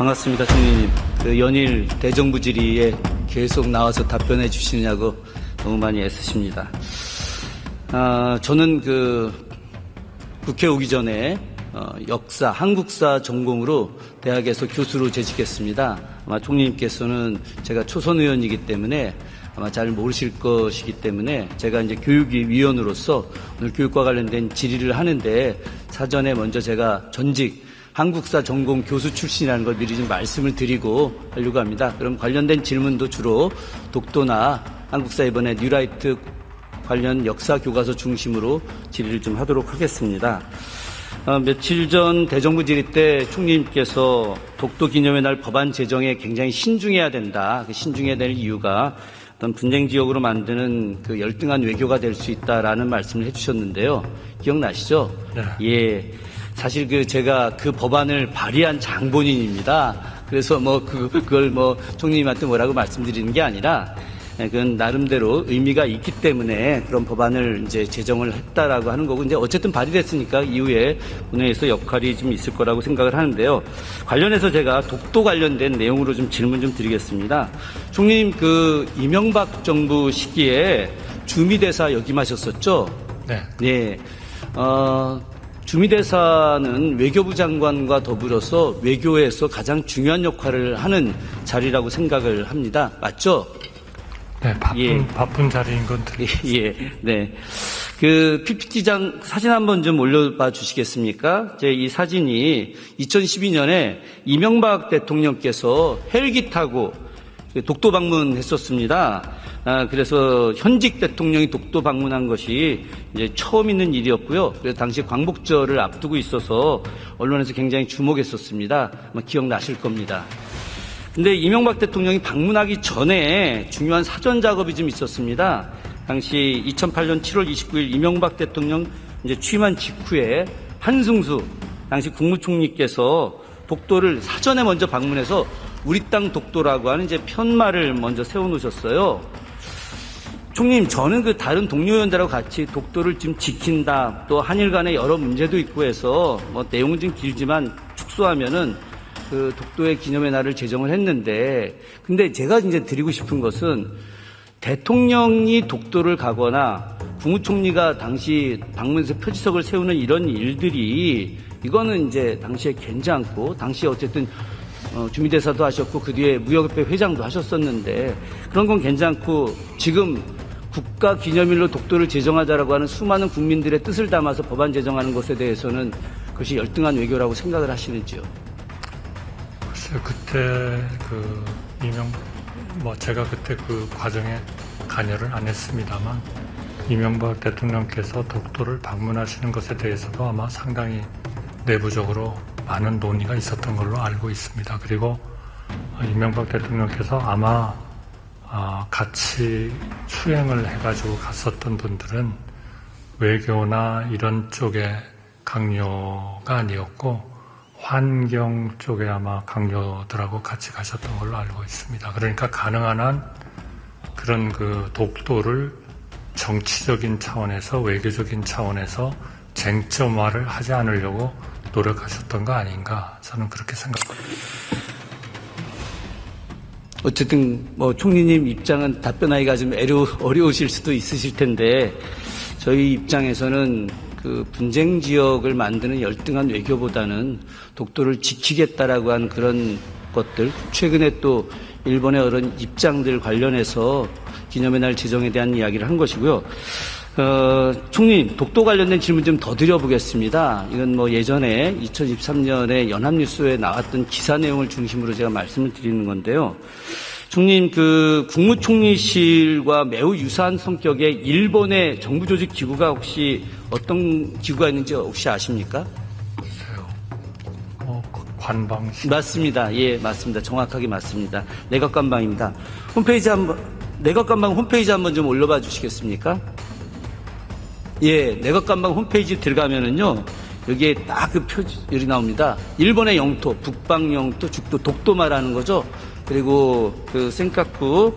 반갑습니다, 총리님. 그 연일 대정부 질의에 계속 나와서 답변해 주시느냐고 너무 많이 애쓰십니다. 저는 국회 오기 전에 역사, 한국사 전공으로 대학에서 교수로 재직했습니다. 아마 총리님께서는 제가 초선 의원이기 때문에 아마 잘 모르실 것이기 때문에 제가 이제 교육위원으로서 오늘 교육과 관련된 질의를 하는데 사전에 먼저 제가 전직 한국사 전공 교수 출신이라는 걸 미리 좀 말씀을 드리고 하려고 합니다. 그럼 관련된 질문도 주로 독도나 한국사 이번에 뉴라이트 관련 역사 교과서 중심으로 질의를 좀 하도록 하겠습니다. 며칠 전 대정부 질의 때 총리님께서 독도 기념의 날 법안 제정에 굉장히 신중해야 된다. 신중해야 될 이유가 어떤 분쟁 지역으로 만드는 열등한 외교가 될 수 있다라는 말씀을 해주셨는데요. 기억나시죠? 네. 예. 사실 제가 그 법안을 발의한 장본인입니다. 그래서 그걸 총리님한테 뭐라고 말씀드리는 게 아니라 그건 나름대로 의미가 있기 때문에 그런 법안을 이제 제정을 했다라고 하는 거고, 이제 어쨌든 발의됐으니까 이후에 본회의에서 역할이 좀 있을 거라고 생각을 하는데요. 관련해서 제가 독도 관련된 내용으로 좀 질문 좀 드리겠습니다. 총리님, 이명박 정부 시기에 주미대사 역임하셨었죠? 네. 네. 주미대사는 외교부 장관과 더불어서 외교에서 가장 중요한 역할을 하는 자리라고 생각을 합니다. 맞죠? 네, 예. 바쁜 자리인 건 예, 네. PPT장 사진 한번 좀 올려봐 주시겠습니까? 이 사진이 2012년에 이명박 대통령께서 헬기 타고 독도 방문했었습니다. 그래서 현직 대통령이 독도 방문한 것이 이제 처음 있는 일이었고요. 그래서 당시 광복절을 앞두고 있어서 언론에서 굉장히 주목했었습니다. 아마 기억나실 겁니다. 근데 이명박 대통령이 방문하기 전에 중요한 사전 작업이 좀 있었습니다. 당시 2008년 7월 29일 이명박 대통령 이제 취임한 직후에 한승수 당시 국무총리께서 독도를 사전에 먼저 방문해서 우리 땅 독도라고 하는 이제 편말을 먼저 세워놓으셨어요. 총리님, 저는 다른 동료 의원들하고 같이 독도를 지금 지킨다, 또 한일 간에 여러 문제도 있고 해서 내용은 좀 길지만 축소하면은 독도의 기념의 날을 제정을 했는데, 근데 제가 이제 드리고 싶은 것은 대통령이 독도를 가거나 국무총리가 당시 방문해서 표지석을 세우는 이런 일들이 이거는 이제 당시에 괜찮고, 당시에 어쨌든 주미대사도 하셨고 그 뒤에 무역협회 회장도 하셨었는데 그런 건 괜찮고, 지금 국가기념일로 독도를 제정하자라고 하는 수많은 국민들의 뜻을 담아서 법안 제정하는 것에 대해서는 그것이 열등한 외교라고 생각을 하시는지요? 그때 제가 그때 그 과정에 관여를 안 했습니다만 이명박 대통령께서 독도를 방문하시는 것에 대해서도 아마 상당히 내부적으로 많은 논의가 있었던 걸로 알고 있습니다. 그리고 이명박 대통령께서 아마 같이 수행을 해가지고 갔었던 분들은 외교나 이런 쪽의 강요가 아니었고 환경 쪽에 아마 강요들하고 같이 가셨던 걸로 알고 있습니다. 그러니까 가능한 한 그런 독도를 정치적인 차원에서 외교적인 차원에서 쟁점화를 하지 않으려고 노력하셨던 거 아닌가, 저는 그렇게 생각합니다. 어쨌든 총리님 입장은 답변하기가 좀 어려우실 수도 있으실 텐데, 저희 입장에서는 분쟁 지역을 만드는 열등한 외교보다는 독도를 지키겠다라고 하는 그런 것들, 최근에 또 일본의 그런 입장들 관련해서 기념의 날 제정에 대한 이야기를 한 것이고요. 총리님, 독도 관련된 질문 좀 더 드려보겠습니다. 이건 예전에 2023년에 연합뉴스에 나왔던 기사 내용을 중심으로 제가 말씀을 드리는 건데요. 총리님, 국무총리실과 매우 유사한 성격의 일본의 정부 조직 기구가 혹시 어떤 기구가 있는지 혹시 아십니까? 글쎄요. 관방실. 맞습니다. 예, 맞습니다. 정확하게 맞습니다. 내각관방입니다. 내각관방 홈페이지 한번 좀 올려봐 주시겠습니까? 예, 내각관방 홈페이지 들어가면은요, 여기에 딱 표지열이 나옵니다. 일본의 영토, 북방 영토, 죽도, 독도 말하는 거죠. 그리고 센카쿠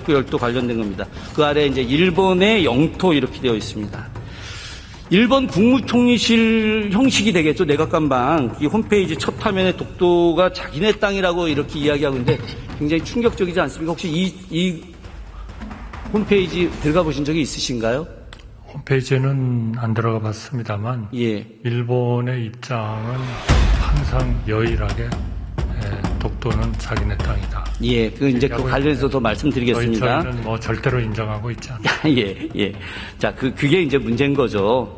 열도 관련된 겁니다. 그 아래 이제 일본의 영토 이렇게 되어 있습니다. 일본 국무총리실 형식이 되겠죠. 내각감방. 이 홈페이지 첫 화면에 독도가 자기네 땅이라고 이렇게 이야기하고 있는데 굉장히 충격적이지 않습니까? 혹시 이 홈페이지 들어가 보신 적이 있으신가요? 홈페이지는 안 들어가 봤습니다만 예. 일본의 입장은 항상 여일하게 독도는 자기네 땅이다. 예. 이제 그 관련해서 더 말씀드리겠습니다. 저희는 뭐 절대로 인정하고 있지 않습니다. 예, 예. 자, 그게 이제 문제인 거죠.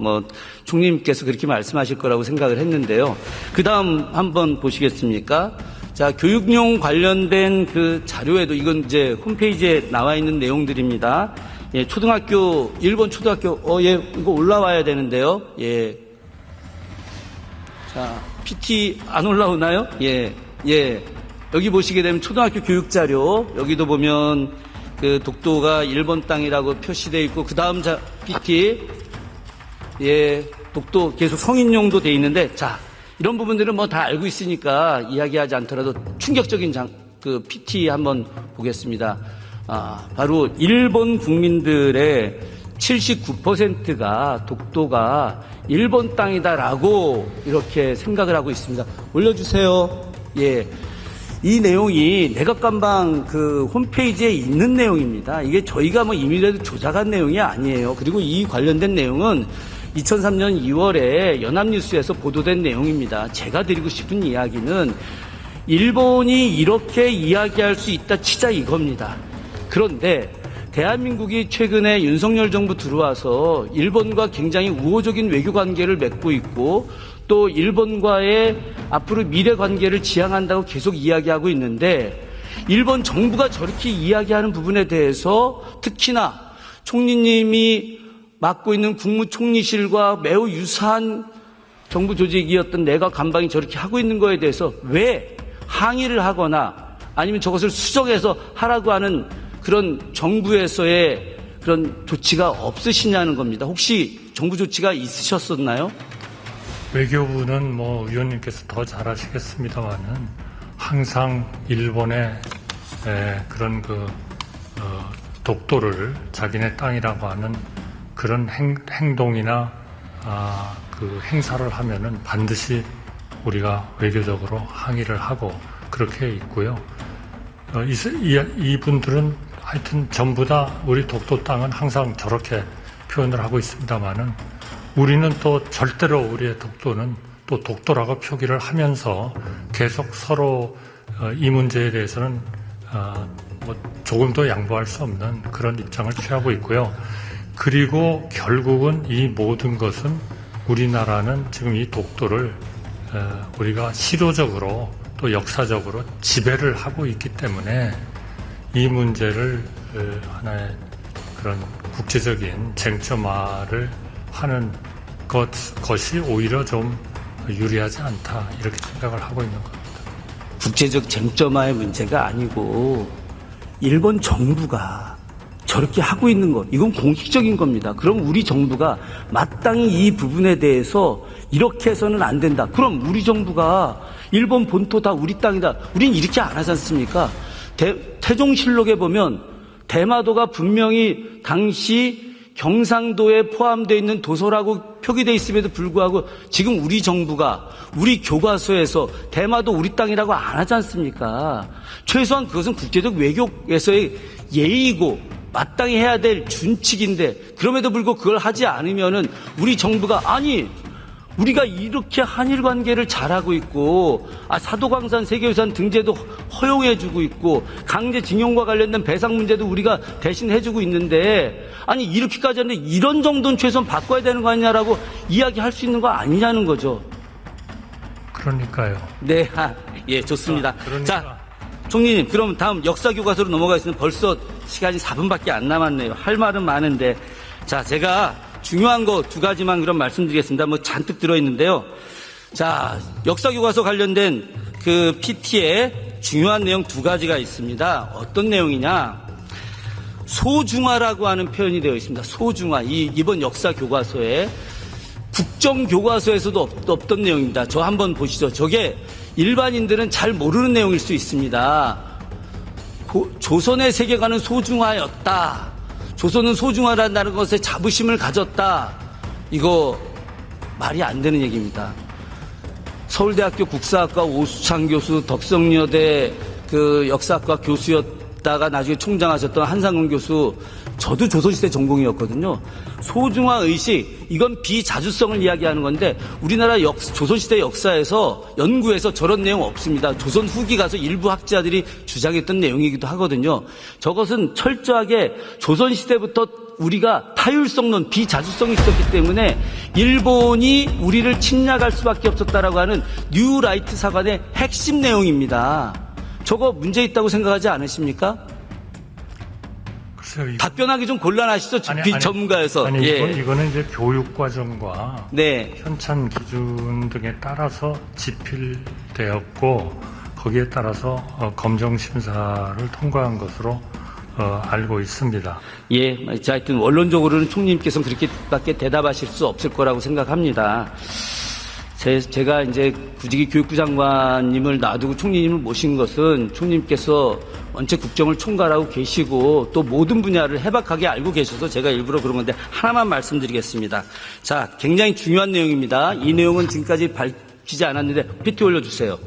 총리님께서 그렇게 말씀하실 거라고 생각을 했는데요. 그 다음 한번 보시겠습니까? 자, 교육용 관련된 그 자료에도 이건 이제 홈페이지에 나와 있는 내용들입니다. 예, 초등학교, 일본 초등학교, 예, 이거 올라와야 되는데요. 예. 자, PT 안 올라오나요? 예, 예. 여기 보시게 되면 초등학교 교육자료, 여기도 보면 그 독도가 일본 땅이라고 표시되어 있고, 그 다음 PT, 예, 독도 계속 성인용도 돼 있는데, 자, 이런 부분들은 뭐 다 알고 있으니까 이야기하지 않더라도 충격적인 그 PT 한번 보겠습니다. 바로 일본 국민들의 79%가 독도가 일본 땅이다라고 이렇게 생각을 하고 있습니다. 올려주세요. 예. 이 내용이 내각감방 그 홈페이지에 있는 내용입니다. 이게 저희가 뭐 임의라도 조작한 내용이 아니에요. 그리고 이 관련된 내용은 2003년 2월에 연합뉴스에서 보도된 내용입니다. 제가 드리고 싶은 이야기는 일본이 이렇게 이야기할 수 있다 치자 이겁니다. 그런데 대한민국이 최근에 윤석열 정부 들어와서 일본과 굉장히 우호적인 외교 관계를 맺고 있고 또 일본과의 앞으로 미래 관계를 지향한다고 계속 이야기하고 있는데 일본 정부가 저렇게 이야기하는 부분에 대해서 특히나 총리님이 맡고 있는 국무총리실과 매우 유사한 정부 조직이었던 내각감방이 저렇게 하고 있는 거에 대해서 왜 항의를 하거나 아니면 저것을 수정해서 하라고 하는 그런 정부에서의 그런 조치가 없으시냐는 겁니다. 혹시 정부 조치가 있으셨었나요? 외교부는 뭐 위원님께서 더 잘 아시겠습니다만은 항상 일본의 그런 독도를 자기네 땅이라고 하는 그런 행동이나 그 행사를 하면은 반드시 우리가 외교적으로 항의를 하고 그렇게 있고요. 이분들은 하여튼 전부 다 우리 독도 땅은 항상 저렇게 표현을 하고 있습니다만은 우리는 또 절대로 우리의 독도는 또 독도라고 표기를 하면서 계속 서로 이 문제에 대해서는 뭐 조금도 양보할 수 없는 그런 입장을 취하고 있고요. 그리고 결국은 이 모든 것은 우리나라는 지금 이 독도를 우리가 실효적으로 또 역사적으로 지배를 하고 있기 때문에 이 문제를 하나의 그런 국제적인 쟁점화를 하는 것이 오히려 좀 유리하지 않다 이렇게 생각을 하고 있는 겁니다. 국제적 쟁점화의 문제가 아니고 일본 정부가 저렇게 하고 있는 것, 이건 공식적인 겁니다. 그럼 우리 정부가 마땅히 이 부분에 대해서 이렇게 해서는 안 된다. 그럼 우리 정부가 일본 본토 다 우리 땅이다. 우린 이렇게 안 하지 않습니까? 태종실록에 보면 대마도가 분명히 당시 경상도에 포함되어 있는 도서라고 표기되어 있음에도 불구하고 지금 우리 정부가 우리 교과서에서 대마도 우리 땅이라고 안 하지 않습니까? 최소한 그것은 국제적 외교에서의 예의이고 마땅히 해야 될 준칙인데 그럼에도 불구하고 그걸 하지 않으면은 우리 정부가 아니 우리가 이렇게 한일 관계를 잘하고 있고 사도광산 세계유산 등재도 허용해주고 있고 강제징용과 관련된 배상 문제도 우리가 대신 해주고 있는데 아니 이렇게까지 하는데 이런 정도는 최소한 바꿔야 되는 거 아니냐라고 이야기할 수 있는 거 아니냐는 거죠. 그러니까요. 네, 예, 좋습니다. 그러니까. 자, 총리님, 그럼 다음 역사교과서로 넘어가겠습니다. 벌써 시간이 4분밖에 안 남았네요. 할 말은 많은데. 자, 제가 중요한 거 두 가지만 그럼 말씀드리겠습니다. 뭐 잔뜩 들어있는데요. 자, 역사교과서 관련된 그 PT에 중요한 내용 두 가지가 있습니다. 어떤 내용이냐. 소중화라고 하는 표현이 되어 있습니다. 소중화. 이번 역사교과서에 국정교과서에서도 없던 내용입니다. 저 한번 보시죠. 저게 일반인들은 잘 모르는 내용일 수 있습니다. 조선의 세계관은 소중화였다. 조선은 소중화라는 것에 자부심을 가졌다. 이거 말이 안 되는 얘기입니다. 서울대학교 국사학과 오수창 교수, 덕성여대 그 역사학과 교수였다가 나중에 총장하셨던 한상훈 교수, 저도 조선시대 전공이었거든요. 소중화 의식, 이건 비자주성을 이야기하는 건데 우리나라 조선시대 역사에서 연구에서 저런 내용 없습니다. 조선 후기 가서 일부 학자들이 주장했던 내용이기도 하거든요. 저것은 철저하게 조선시대부터 우리가 타율성론, 비자주성이 있었기 때문에 일본이 우리를 침략할 수밖에 없었다라고 하는 뉴라이트 사관의 핵심 내용입니다. 저거 문제 있다고 생각하지 않으십니까? 글쎄요, 답변하기 좀 곤란하시죠? 전문가에서. 아니, 예. 이거는 이제 교육과정과 네. 현찬 기준 등에 따라서 집필되었고 거기에 따라서 검정심사를 통과한 것으로 알고 있습니다. 예. 하여튼 원론적으로는 총리님께서는 그렇게밖에 대답하실 수 없을 거라고 생각합니다. 제가 이제 구직이 교육부 장관님을 놔두고 총리님을 모신 것은 총리님께서 원체 국정을 총괄하고 계시고 또 모든 분야를 해박하게 알고 계셔서 제가 일부러 그런 건데 하나만 말씀드리겠습니다. 자, 굉장히 중요한 내용입니다. 이 내용은 지금까지 밝히지 않았는데 PT 올려주세요.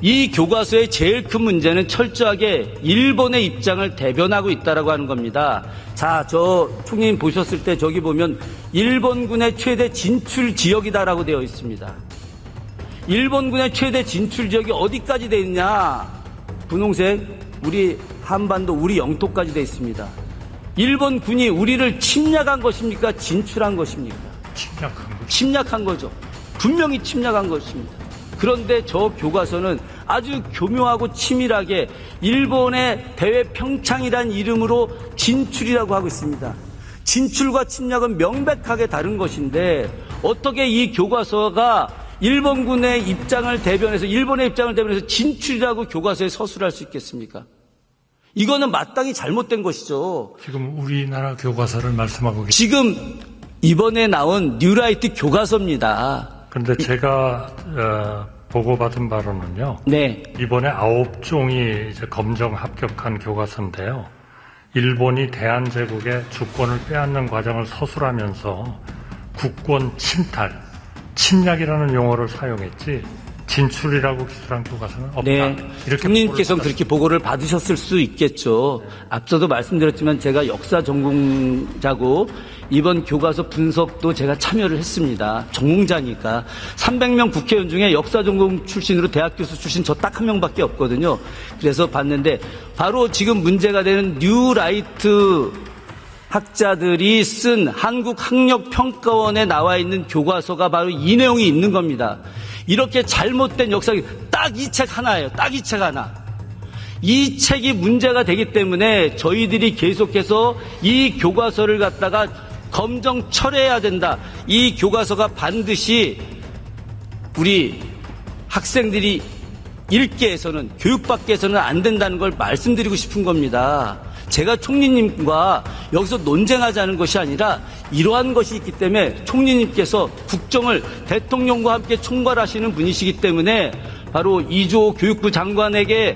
이 교과서의 제일 큰 문제는 철저하게 일본의 입장을 대변하고 있다라고 하는 겁니다. 자, 저 총리님 보셨을 때 저기 보면 일본군의 최대 진출 지역이다라고 되어 있습니다. 일본군의 최대 진출 지역이 어디까지 되어 있냐? 분홍색, 우리 한반도, 우리 영토까지 되어 있습니다. 일본군이 우리를 침략한 것입니까? 진출한 것입니까? 침략한 거죠. 분명히 침략한 것입니다. 그런데 저 교과서는 아주 교묘하고 치밀하게 일본의 대외 평창이란 이름으로 진출이라고 하고 있습니다. 진출과 침략은 명백하게 다른 것인데 어떻게 이 교과서가 일본군의 입장을 대변해서 일본의 입장을 대변해서 진출이라고 교과서에 서술할 수 있겠습니까? 이거는 마땅히 잘못된 것이죠. 지금 우리나라 교과서를 말씀하고 계십니다. 지금 이번에 나온 뉴라이트 교과서입니다. 그런데 제가 보고받은 바로는요. 네. 이번에 9종이 이제 검정 합격한 교과서인데요. 일본이 대한제국의 주권을 빼앗는 과정을 서술하면서 국권 침탈, 침략이라는 용어를 사용했지 진출이라고 기술한 교과서는 없다. 네. 이렇게 총리님께서는 그렇게 보고를 받으셨을 수 있겠죠. 네. 앞서도 말씀드렸지만 제가 역사 전공자고 이번 교과서 분석도 제가 참여를 했습니다. 전공자니까. 300명 국회의원 중에 역사 전공 출신으로 대학 교수 출신 저 딱 한 명밖에 없거든요. 그래서 봤는데 바로 지금 문제가 되는 뉴라이트 학자들이 쓴 한국학력평가원에 나와 있는 교과서가 바로 이 내용이 있는 겁니다. 이렇게 잘못된 역사가 딱 이 책 하나예요. 딱 이 책 하나. 이 책이 문제가 되기 때문에 저희들이 계속해서 이 교과서를 갖다가 검정 철회해야 된다. 이 교과서가 반드시 우리 학생들이 읽게 해서는 교육받게 해서는 안 된다는 걸 말씀드리고 싶은 겁니다. 제가 총리님과 여기서 논쟁하자는 것이 아니라 이러한 것이 있기 때문에 총리님께서 국정을 대통령과 함께 총괄하시는 분이시기 때문에 바로 이주호 교육부 장관에게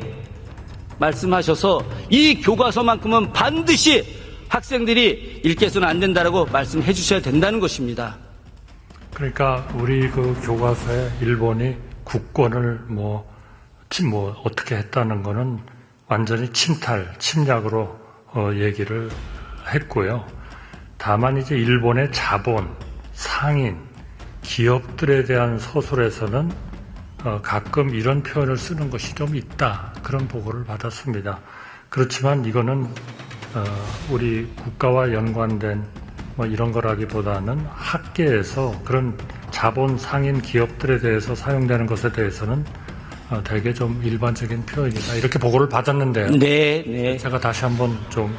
말씀하셔서 이 교과서만큼은 반드시 학생들이 읽게 해서는 안 된다라고 말씀해 주셔야 된다는 것입니다. 그러니까 우리 그 교과서에 일본이 국권을 어떻게 했다는 거는 완전히 침략으로 얘기를 했고요. 다만 이제 일본의 자본, 상인, 기업들에 대한 서술에서는 가끔 이런 표현을 쓰는 것이 좀 있다. 그런 보고를 받았습니다. 그렇지만 이거는 우리 국가와 연관된 이런 거라기보다는 학계에서 그런 자본, 상인, 기업들에 대해서 사용되는 것에 대해서는 되게 좀 일반적인 표현이다. 이렇게 보고를 받았는데요. 네. 제가 다시 한번 좀.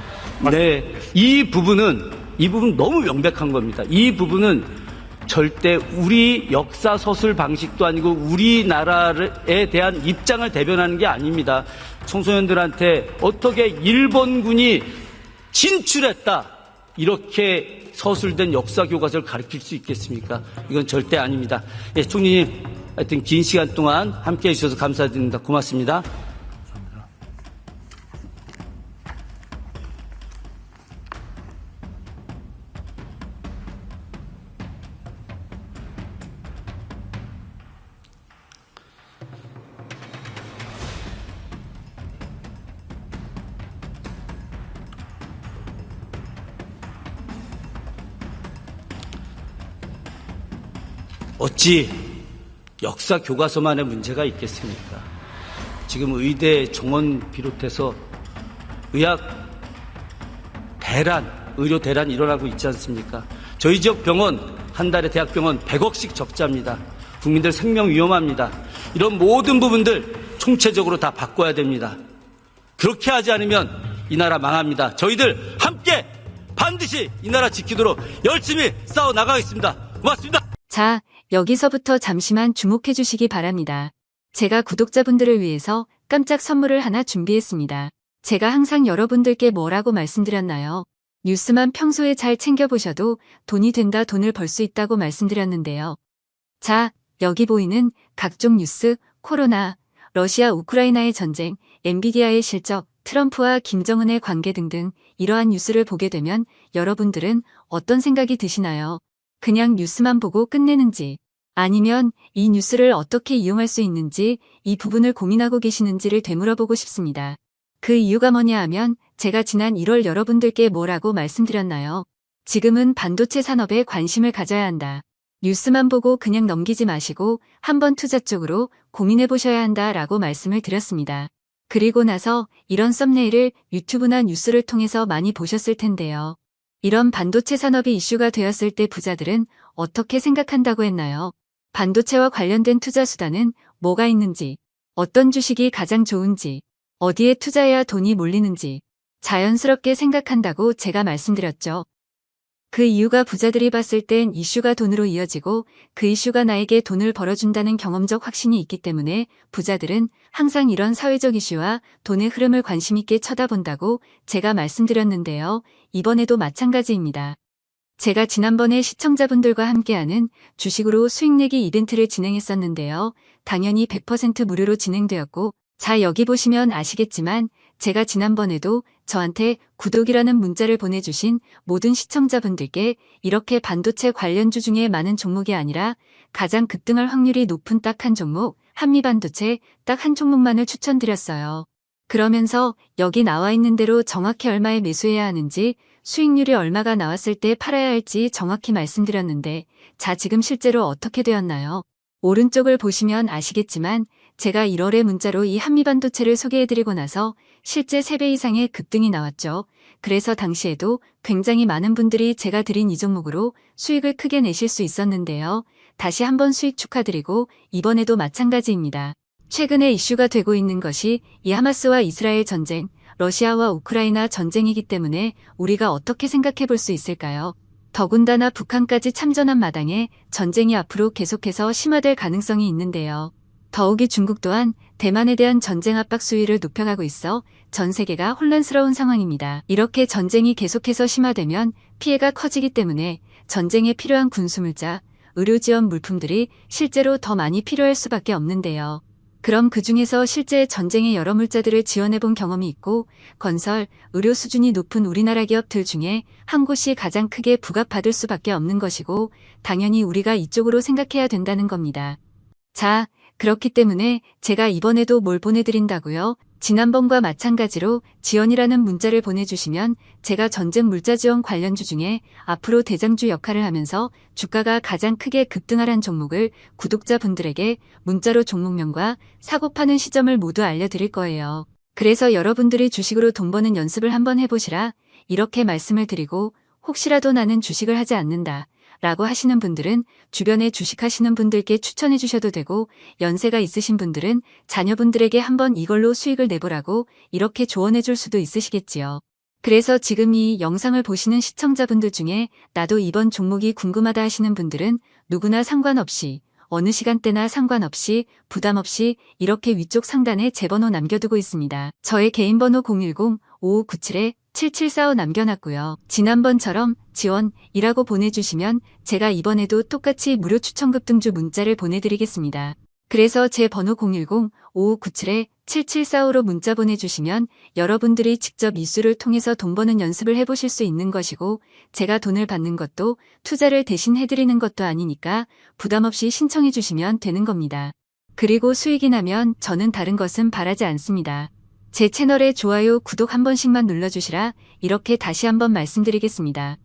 네. 이 부분 너무 명백한 겁니다. 이 부분은 절대 우리 역사 서술 방식도 아니고 우리나라에 대한 입장을 대변하는 게 아닙니다. 청소년들한테 어떻게 일본군이 진출했다. 이렇게 서술된 역사 교과서를 가르칠 수 있겠습니까? 이건 절대 아닙니다. 예, 총리님, 하여튼 긴 시간 동안 함께 해주셔서 감사드립니다. 고맙습니다. 어찌 역사 교과서만의 문제가 있겠습니까? 지금 의대 정원 비롯해서 의학 대란, 의료 대란이 일어나고 있지 않습니까? 저희 지역 병원 한 달에 대학병원 100억씩 적자입니다. 국민들 생명 위험합니다. 이런 모든 부분들 총체적으로 다 바꿔야 됩니다. 그렇게 하지 않으면 이 나라 망합니다. 저희들 함께 반드시 이 나라 지키도록 열심히 싸워 나가겠습니다. 고맙습니다. 자, 여기서부터 잠시만 주목해 주시기 바랍니다. 제가 구독자분들을 위해서 깜짝 선물을 하나 준비했습니다. 제가 항상 여러분들께 뭐라고 말씀드렸나요? 뉴스만 평소에 잘 챙겨보셔도 돈이 된다, 돈을 벌 수 있다고 말씀드렸는데요. 자, 여기 보이는 각종 뉴스, 코로나, 러시아 우크라이나의 전쟁, 엔비디아의 실적, 트럼프와 김정은의 관계 등등 이러한 뉴스를 보게 되면 여러분들은 어떤 생각이 드시나요? 그냥 뉴스만 보고 끝내는지, 아니면 이 뉴스를 어떻게 이용할 수 있는지 이 부분을 고민하고 계시는지를 되물어보고 싶습니다. 그 이유가 뭐냐 하면 제가 지난 1월 여러분들께 뭐라고 말씀드렸나요? 지금은 반도체 산업에 관심을 가져야 한다. 뉴스만 보고 그냥 넘기지 마시고 한번 투자 쪽으로 고민해 보셔야 한다라고 말씀을 드렸습니다. 그리고 나서 이런 썸네일을 유튜브나 뉴스를 통해서 많이 보셨을 텐데요. 이런 반도체 산업이 이슈가 되었을 때 부자들은 어떻게 생각한다고 했나요? 반도체와 관련된 투자 수단은 뭐가 있는지, 어떤 주식이 가장 좋은지, 어디에 투자해야 돈이 몰리는지 자연스럽게 생각한다고 제가 말씀드렸죠. 그 이유가 부자들이 봤을 땐 이슈가 돈으로 이어지고 그 이슈가 나에게 돈을 벌어준다는 경험적 확신이 있기 때문에 부자들은 항상 이런 사회적 이슈와 돈의 흐름을 관심 있게 쳐다본다고 제가 말씀드렸는데요. 이번에도 마찬가지입니다. 제가 지난번에 시청자분들과 함께하는 주식으로 수익내기 이벤트를 진행했었는데요. 당연히 100% 무료로 진행되었고, 자, 여기 보시면 아시겠지만 제가 지난번에도 저한테 구독이라는 문자를 보내주신 모든 시청자분들께 이렇게 반도체 관련주 중에 많은 종목이 아니라 가장 급등할 확률이 높은 딱 한 종목, 한미반도체 딱 한 종목만을 추천드렸어요. 그러면서 여기 나와 있는 대로 정확히 얼마에 매수해야 하는지, 수익률이 얼마가 나왔을 때 팔아야 할지 정확히 말씀드렸는데, 자, 지금 실제로 어떻게 되었나요? 오른쪽을 보시면 아시겠지만 제가 1월에 문자로 이 한미반도체를 소개해드리고 나서 실제 3배 이상의 급등이 나왔죠. 그래서 당시에도 굉장히 많은 분들이 제가 드린 이 종목으로 수익을 크게 내실 수 있었는데요. 다시 한번 수익 축하드리고 이번에도 마찬가지입니다. 최근에 이슈가 되고 있는 것이 이 하마스와 이스라엘 전쟁, 러시아와 우크라이나 전쟁이기 때문에 우리가 어떻게 생각해 볼 수 있을까요? 더군다나 북한까지 참전한 마당에 전쟁이 앞으로 계속해서 심화될 가능성이 있는데요. 더욱이 중국 또한 대만에 대한 전쟁 압박 수위를 높여가고 있어 전 세계가 혼란스러운 상황입니다. 이렇게 전쟁이 계속해서 심화되면 피해가 커지기 때문에 전쟁에 필요한 군수물자, 의료 지원 물품들이 실제로 더 많이 필요할 수밖에 없는데요. 그럼 그 중에서 실제 전쟁의 여러 물자들을 지원해 본 경험이 있고 건설, 의료 수준이 높은 우리나라 기업들 중에 한 곳이 가장 크게 부각받을 수밖에 없는 것이고 당연히 우리가 이쪽으로 생각해야 된다는 겁니다. 자, 그렇기 때문에 제가 이번에도 뭘 보내드린다고요? 지난번과 마찬가지로 지원이라는 문자를 보내주시면 제가 전쟁 물자 지원 관련주 중에 앞으로 대장주 역할을 하면서 주가가 가장 크게 급등하란 종목을 구독자분들에게 문자로 종목명과 사고 파는 시점을 모두 알려드릴 거예요. 그래서 여러분들이 주식으로 돈 버는 연습을 한번 해보시라 이렇게 말씀을 드리고 혹시라도 나는 주식을 하지 않는다 라고 하시는 분들은 주변에 주식하시는 분들께 추천해 주셔도 되고 연세가 있으신 분들은 자녀분들에게 한번 이걸로 수익을 내보라고 이렇게 조언해 줄 수도 있으시겠지요. 그래서 지금 이 영상을 보시는 시청자분들 중에 나도 이번 종목이 궁금하다 하시는 분들은 누구나 상관없이 어느 시간대나 상관없이 부담 없이 이렇게 위쪽 상단에 제 번호 남겨두고 있습니다. 저의 개인 번호 010-5597-7745 남겨놨고요. 지난번처럼 지원이라고 보내주시면 제가 이번에도 똑같이 무료 추천 급등주 문자를 보내드리겠습니다. 그래서 제 번호 010-5597-7745로 문자 보내주시면 여러분들이 직접 이수를 통해서 돈 버는 연습을 해보실 수 있는 것이고 제가 돈을 받는 것도 투자를 대신 해드리는 것도 아니니까 부담 없이 신청해 주시면 되는 겁니다. 그리고 수익이 나면 저는 다른 것은 바라지 않습니다. 제 채널에 좋아요, 구독 한 번씩만 눌러주시라 이렇게 다시 한번 말씀드리겠습니다.